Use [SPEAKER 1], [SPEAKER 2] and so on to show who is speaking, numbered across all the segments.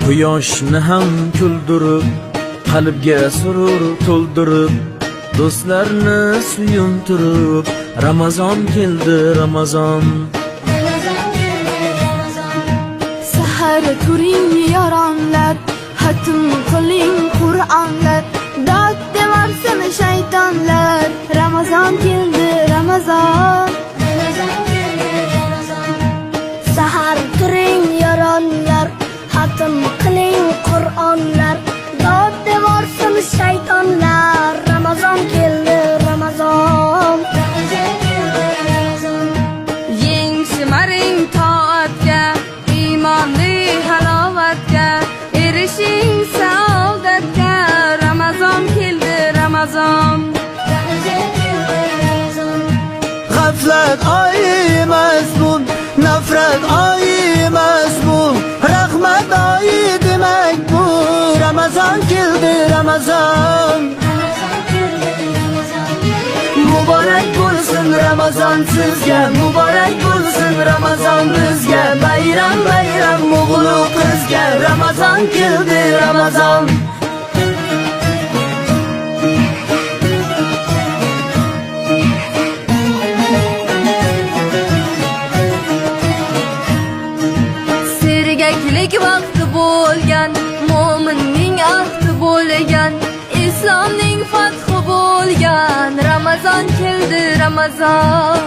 [SPEAKER 1] Quyoshni ham kuldirib, qalbga surur to'ldirib, do'stlarni suyuntirib, Ramazon keldi Ramazon.
[SPEAKER 2] Sahar turing yoronlar, hatm qiling Qur'onlar, dod devorsin shaytonlar. Ramazon keldi Ramazon. Sahar turing yoronlar, hatm qiling Qur'onlar, dod devorsin shaytonlar. Ramazon keldi Ramazon.
[SPEAKER 3] Yeng shimaring toatga, iymonli halovatga, erishing saodatga. Ramazon keldi Ramazon.
[SPEAKER 4] G'aflat oyi emas bu, nafrat oyi emas bu, rahmat oyi demak bu. Ramazon keldi Ramazon. Muborak bo'lsin Ramazon sizga, muborak bo'lsin Ramazon bizga. Bayram bayram o'g'lu qizga, Ramazon keldi Ramazon.
[SPEAKER 3] Sergaklik vaqti bo'lgan, mo'minning ahdi bo'lgan, islomning fathi bo'lgan. Ramazon keldi Ramazon.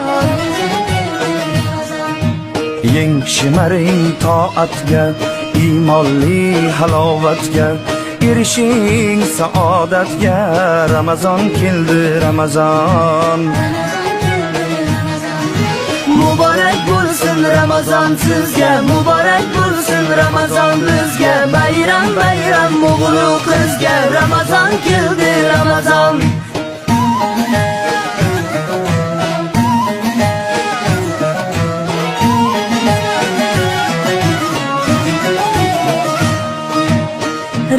[SPEAKER 4] Yeng shimaring toatga, iymonli halovatga, erishing saodatga. Ramazon keldi Ramazon. Muborak bo'lsin Ramazon sizga, muborak bo'lsin Ramazon bizga. Bayram bayram o'g'lu qizga, Ramazon keldi Ramazon.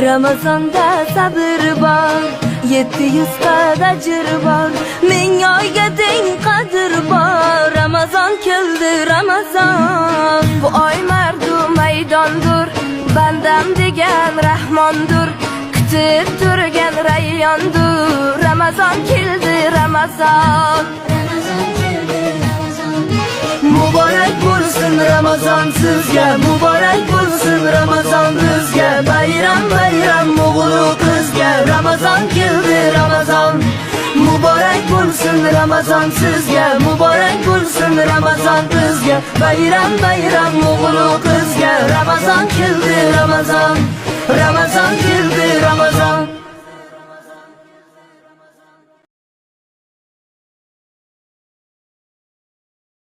[SPEAKER 3] Ramazonda sabr bor, 700 qad ajr bor, 1000 oyga teng qadr bor. Ramazon keldi Ramazon. Bu oy mardu maydondur, bandam degan rahmondur, kutib turgan rayyondur. Ramazon keldi Ramazon.
[SPEAKER 4] Muborak bo'lsin Ramazon sizga, muborak bo'lsin Ramazon bizga. Bayram bayram o'g'lu qizga, Ramazon keldi Ramazon. Muborak bo'lsin Ramazon sizga, muborak bo'lsin Ramazon bizga. Bayram bayram o'g'lu qizga, Ramazon keldi Ramazon. Ramazon keldi Ramazon.